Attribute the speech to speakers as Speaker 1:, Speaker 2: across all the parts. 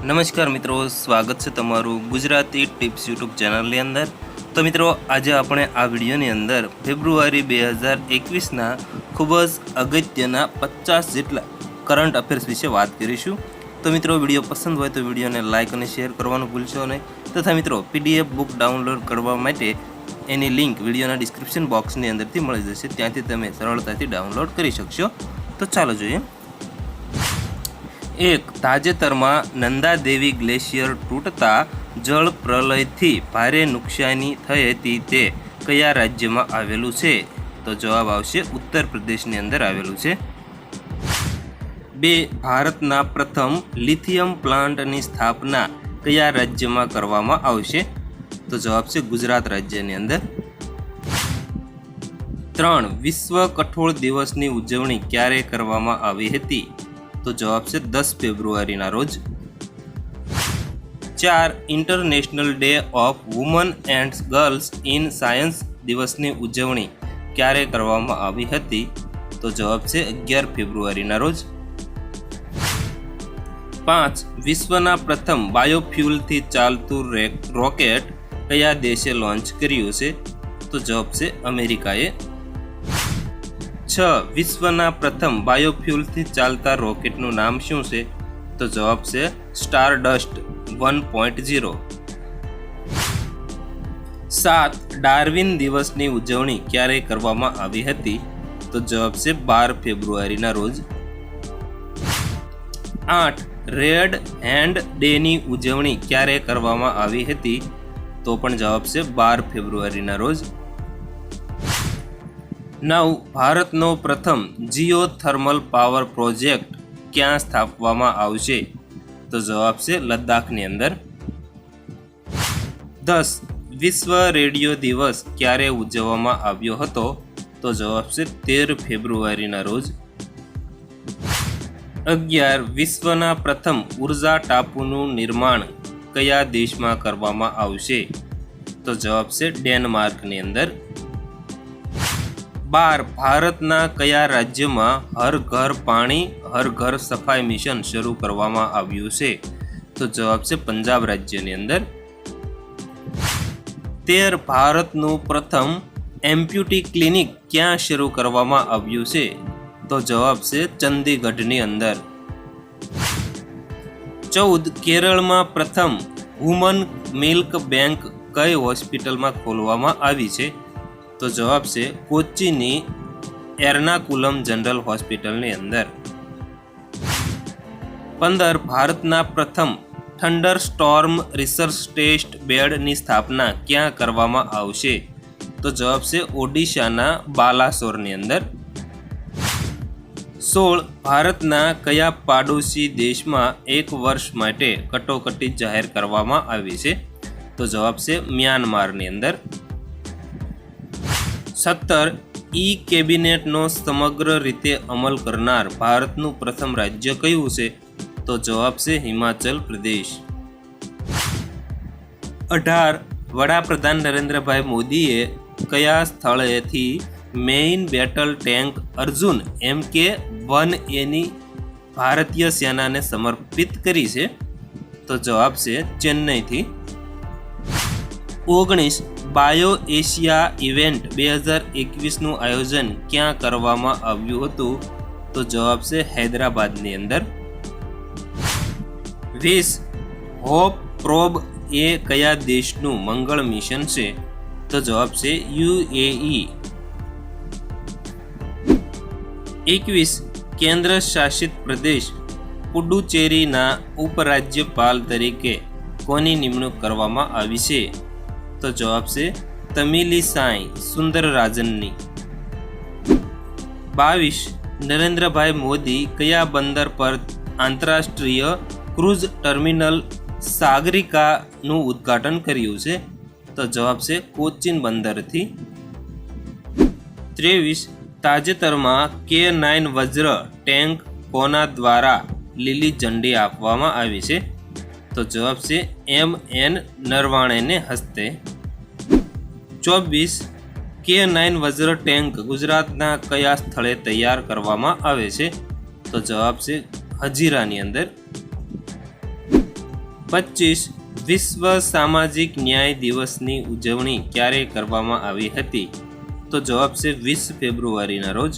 Speaker 1: નમસ્કાર મિત્રો, સ્વાગત છે તમારું ગુજરાતી ટિપ્સ યુટ્યુબ ચેનલની અંદર। તો મિત્રો, આજે આપણે આ વિડીયોની અંદર ફેબ્રુઆરી 2021ના ખૂબ જ અગત્યના 50 જેટલા કરંટ અફેર્સ વિશે વાત કરીશું। તો મિત્રો, વિડીયો પસંદ હોય તો વિડીયોને લાઇક અને શેર કરવાનું ભૂલશો નહીં। તથા મિત્રો, પીડીએફ બુક ડાઉનલોડ કરવા માટે એની લિંક વિડીયોના ડિસ્ક્રિપ્શન બોક્સની અંદરથી મળી જશે, ત્યાંથી તમે સરળતાથી ડાઉનલોડ કરી શકશો। તો ચાલો જોઈએ। એક તાજેતરમાં નંદાદેવી ગ્લેશિયર તૂટતા જળ પ્રલયથી ભારે નુકસાની થઈ હતી તે કયા રાજ્યમાં આવેલું છે? તો જવાબ આવશે ઉત્તર પ્રદેશની અંદર આવેલું છે। બે ભારતના પ્રથમ લિથિયમ પ્લાન્ટની સ્થાપના કયા રાજ્યમાં કરવામાં આવશે? તો જવાબ છે ગુજરાત રાજ્યની અંદર। 3 વિશ્વ કઠોળ દિવસની ઉજવણી ક્યારે કરવામાં આવી હતી? તો જવાબ છે 10 ફેબ્રુઆરીના રોજ। 4 international day of woman and girls in science દિવસની ઉજવણી ક્યારે કરવામાં આવી હતી? તો જવાબ છે 11 ફેબ્રુઆરીના રોજ। 5 વિશ્વના પ્રથમ બાયોફ્યુલથી ચાલતું રોકેટ કયા દેશે લોન્ચ કર્યું છે? તો જવાબ છે અમેરિકાએ। 6 વિશ્વના પ્રથમ બાયોફ્યુલથી ચાલતા રોકેટનું નામ શું છે? તો જવાબ છે સ્ટારડસ્ટ 1.0। 7 ડાર્વિન દિવસની ઉજવણી ક્યારે કરવામાં આવી હતી? તો જવાબ છે 12 ફેબ્રુઆરીના રોજ। 8 રેડ હેન્ડ ડેની ઉજવણી ક્યારે કરવામાં આવી હતી? તો પણ જવાબ છે 12 ફેબ્રુઆરીના રોજ। 9 ભારતનો પ્રથમ જીઓથર્મલ પાવર પ્રોજેક્ટ ક્યાં સ્થાપવામાં આવશે? તો જવાબ છે લદ્દાખની અંદર। 10 વિશ્વ રેડિયો દિવસ ક્યારે ઉજવવામાં આવ્યો હતો? તો જવાબ છે 13 ફેબ્રુઆરીના રોજ। 11 વિશ્વના પ્રથમ ઉર્જા ટાપુનું નિર્માણ કયા દેશમાં કરવામાં આવશે? તો જવાબ છે ડેનમાર્કની અંદર। 12 ભારતના કયા રાજ્યમાં હર ઘર પાણી હર ઘર સફાઈ મિશન શરૂ કરવામાં આવ્યું છે? તો જવાબ છે પંજાબ રાજ્યની અંદર। 13 ભારતનું પ્રથમ એમ્પ્યુટી ક્લિનિક ક્યાં શરૂ કરવામાં આવ્યું છે? તો જવાબ છે ચંદીગઢની અંદર। 14 કેરળમાં પ્રથમ વુમન મિલ્ક બેંક કઈ હોસ્પિટલમાં ખોલવામાં આવી છે? તો જવાબ છે કોચીની એર્નાકુલમ જનરલ હોસ્પિટલની અંદર। 15 ભારતના પ્રથમ થંડર સ્ટોર્મ રિસર્ચ ટેસ્ટ બેડની સ્થાપના ક્યાં કરવામાં આવશે? તો જવાબ છે ઓડિશાના બાલાસોરની અંદર। 16 ભારતના કયા પાડોશી દેશમાં 1 વર્ષ માટે કટોકટી જાહેર કરવામાં આવી છે? તો જવાબ છે મ્યાનમારની અંદર। 17 ઈ કેબિનેટનો સમગ્ર રીતે અમલ કરનાર ભારતનું પ્રથમ રાજ્ય કયું છે? તો જવાબ છે હિમાચલ પ્રદેશ। 18 વડાપ્રધાન નરેન્દ્રભાઈ મોદીએ કયા સ્થળેથી મેઇન બેટલ ટેન્ક અર્જુન MK-1Aની ભારતીય સેનાને સમર્પિત કરી છે? તો જવાબ છે ચેન્નઈથી। 19 બાયો એશિયા ઇવેન્ટ 2021નું આયોજન ક્યાં કરવામાં આવ્યું હતું? તો જવાબ છે હૈદરાબાદની અંદર। 20 હોપ પ્રોબ એ કયા દેશનું મંગળ મિશન છે? તો જવાબ છે UAE। 21 કેન્દ્ર શાસિત પ્રદેશ પુડુચેરીના ઉપરાજ્યપાલ તરીકે કોની નિમણૂક કરવામાં આવી છે? તો જવાબ છે તમિલિસાઈ સુંદરરાજનની। 22 નરેન્દ્રભાઈ મોદી કયા બંદર પર આંતરરાષ્ટ્રીય ક્રૂઝ ટર્મિનલ સાગરિકાનું ઉદ્ઘાટન કર્યું છે? તો જવાબ છે કોચીન બંદરથી। 23 તાજેતરમાં K9 વજ્ર ટેન્ક કોના દ્વારા લીલી ઝંડી આપવામાં આવી છે? તો જવાબ છે MN નરવાણેને હસ્તે। 24 K9 વજ્ર ટેન્ક ગુજરાતના કયા સ્થળે તૈયાર કરવામાં આવે છે? તો જવાબ છે હજીરાની અંદર। 25 વિશ્વ સામાજિક ન્યાય દિવસની ઉજવણી ક્યારે કરવામાં આવી હતી? તો જવાબ છે 20 ફેબ્રુઆરીના રોજ.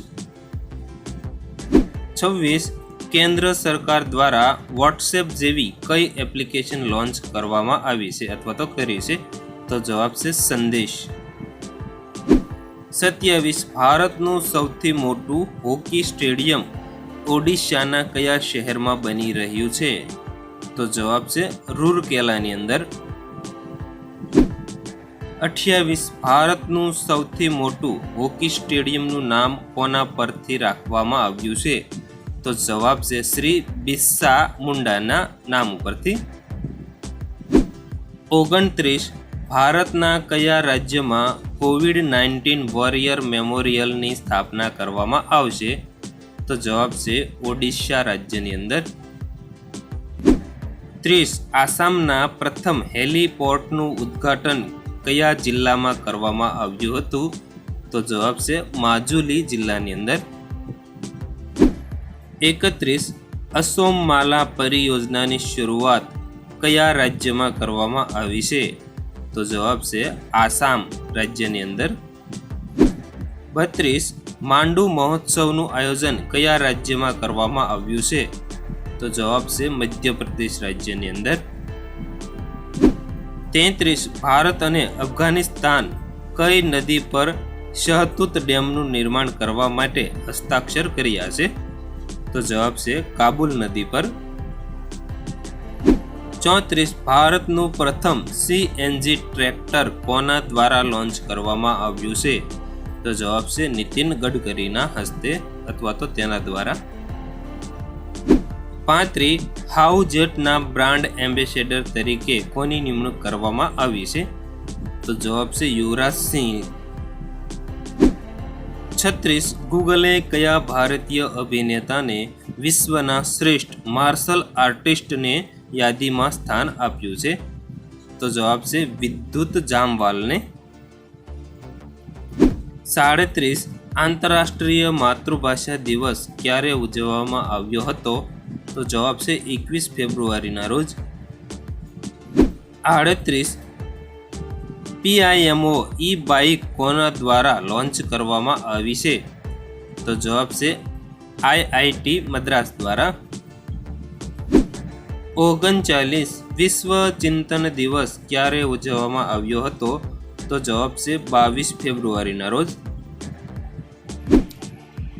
Speaker 1: 26 કેન્દ્ર સરકાર દ્વારા વોટ્સએપ જેવી કઈ એપ્લિકેશન લોન્ચ કરવામાં આવી છે અથવા તો કરી છે? તો જવાબ છે સંદેશ. 27 ભારતનું સૌથી મોટું હોકી સ્ટેડિયમ ઓડિશાના કયા શહેરમાં બની રહ્યું છે? તો જવાબ છે રૂરકેલાની અંદર. 28 ભારતનું સૌથી મોટું હોકી સ્ટેડિયમનું નામ કોના પરથી રાખવામાં આવ્યું છે? તો જવાબ છે શ્રી બિરસા મુંડાના નામ ઉપરથી. 29 ભારતના કયા રાજ્યમાં કોવિડ-19 વોરિયર મેમોરિયલની સ્થાપના કરવામાં આવશે? તો જવાબ છે ઓડિશા રાજ્યની અંદર. 30 આસામના પ્રથમ હેલીપોર્ટનું ઉદ્ઘાટન કયા જિલ્લામાં કરવામાં આવ્યું હતું? તો જવાબ છે માજુલી જિલ્લાની અંદર. 31 અસોમ માલા પરિયોજનાની શરૂઆત કયા રાજ્યમાં કરવામાં આવી છે? તો જવાબ છે આસામ રાજ્યની અંદર. 32 માંડુ મહોત્સવનું આયોજન કયા રાજ્યમાં કરવામાં આવ્યું છે? તો જવાબ છે મધ્યપ્રદેશ રાજ્યની અંદર. 33 ભારત અને અફઘાનિસ્તાન કઈ નદી પર શહતુત ડેમનું નિર્માણ કરવા માટે હસ્તાક્ષર કર્યા છે? તો જવાબ છે કાબુલ નદી પર. 34 ભારતનું પ્રથમ CNG ટ્રેક્ટર કોના દ્વારા લોન્ચ કરવામાં આવ્યું છે? તો જવાબ છે નીતિન ગડકરીના હસ્તે અથવા તો તેના દ્વારા. 35 હાઉજેટના બ્રાન્ડ એમ્બેસેડર તરીકે કોની નિમણૂક કરવામાં આવી છે? તો જવાબ છે યુવરાજ સિંહ. 36 ગૂગલે કયા ભારતીય અભિનેતાને વિશ્વના શ્રેષ્ઠ માર્શલ આર્ટિસ્ટને યાદીમાં સ્થાન આપ્યું છે? તો જવાબ છે વિદ્યુત જામવાલને. 37 આંતરરાષ્ટ્રીય માતૃભાષા દિવસ ક્યારે ઉજવવામાં આવ્યો હતો? તો જવાબ છે 21 ફેબ્રુઆરીના રોજ. 38 PIMO બાઇક કોના દ્વારા લોન્ચ કરવામાં આવી છે? તો જવાબ છે IIT મદ્રાસ દ્વારા. 39 વિશ્વ ચિંતન દિવસ ક્યારે ઉજવવામાં આવ્યો હતો? તો જવાબ છે 22 ફેબ્રુઆરીના રોજ.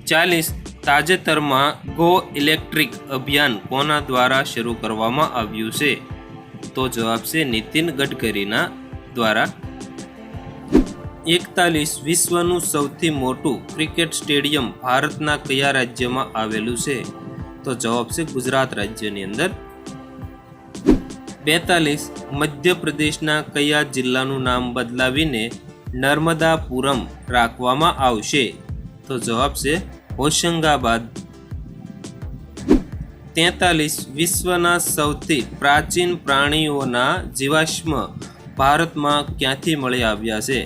Speaker 1: 40 તાજેતરમાં ગો ઇલેક્ટ્રિક અભિયાન કોના દ્વારા શરૂ કરવામાં આવ્યું છે? તો જવાબ છે નીતિન ગડકરીના દ્વારા. 41 વિશ્વનું સૌથી મોટું ક્રિકેટ સ્ટેડિયમ ભારતના કયા રાજ્યમાં આવેલું છે? તો જવાબ છે ગુજરાત રાજ્યની અંદર. 42 મધ્યપ્રદેશના કયા જિલ્લાનું નામ બદલાવીને નર્મદાપુરમ રાખવામાં આવશે? તો જવાબ છે હોશંગાબાદ. 43 વિશ્વના સૌથી પ્રાચીન પ્રાણીઓના જીવાશ્મ ભારતમાં ક્યાંથી મળી આવ્યા છે?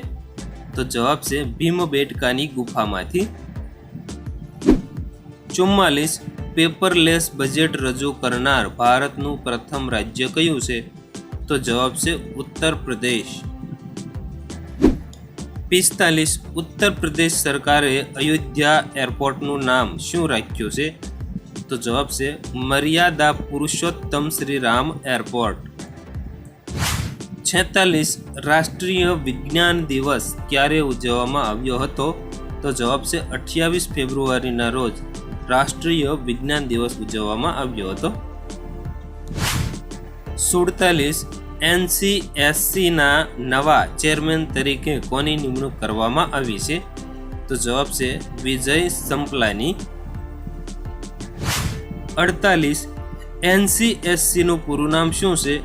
Speaker 1: તો જવાબ છે ભીમબેટકાની ગુફામાંથી. 44 પેપરલેસ બજેટ રજૂ કરનાર ભારતનું પ્રથમ રાજ્ય કયું છે? તો જવાબ છે ઉત્તર પ્રદેશ. 45 ઉત્તર પ્રદેશ સરકારે અયોધ્યા એરપોર્ટનું નામ શું રાખ્યું છે? તો જવાબ છે મર્યાદા પુરુષોત્તમ શ્રી રામ એરપોર્ટ. 46 રાષ્ટ્રીય વિજ્ઞાન દિવસ ક્યારે ઉજવવામાં આવ્યો હતો? તો જવાબ છે 28 ફેબ્રુઆરીના રોજ રાષ્ટ્રીય વિજ્ઞાન દિવસ ઉજવવામાં આવ્યો હતો. 47 NCSCના નવા ચેરમેન તરીકે કોની નિમણૂક કરવામાં આવી છે? તો જવાબ છે વિજય સંપલાની. 48 NCSCનું પૂરું નામ શું છે?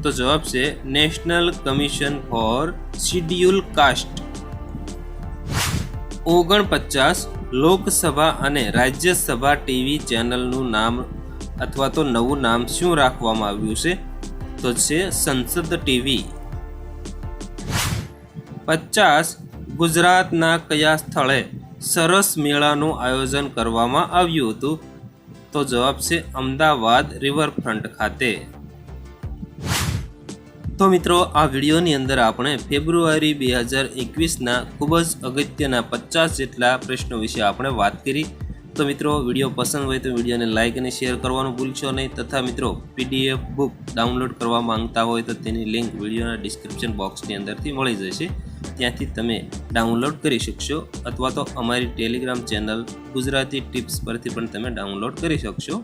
Speaker 1: તો જવાબ છે national commission four schedule cast. 49 Lok Sabha અને રાજ્યસભા ટીવી ચેનલનું નામ અથવા તો નવું નામ શું રાખવામાં આવ્યું છે? તો છે સંસદ ટીવી. 50 ગુજરાતના કયા સ્થળે સરસ મેળાનું આયોજન કરવામાં આવ્યું હતું? તો જવાબ છે અમદાવાદ રિવરફ્રન્ટ ખાતે. તો મિત્રો આ વિડીયોની અંદર આપણે ફેબ્રુઆરી 2021ના ખૂબ જ અગત્યના 50 જેટલા પ્રશ્નો વિશે આપણે વાત કરી. તો મિત્રો વિડીયો પસંદ હોય તો વિડીયોને લાઇક અને શેર કરવાનું ભૂલશો નહીં. તથા મિત્રો PDF બુક ડાઉનલોડ કરવા માંગતા હોય તો તેની લિંક વિડીયોના ડિસ્ક્રિપ્શન બોક્સની અંદરથી મળી જશે. ત્યાંથી તમે ડાઉનલોડ કરી શકશો અથવા તો અમારી ટેલિગ્રામ ચેનલ ગુજરાતી ટિપ્સ પરથી પણ તમે ડાઉનલોડ કરી શકશો.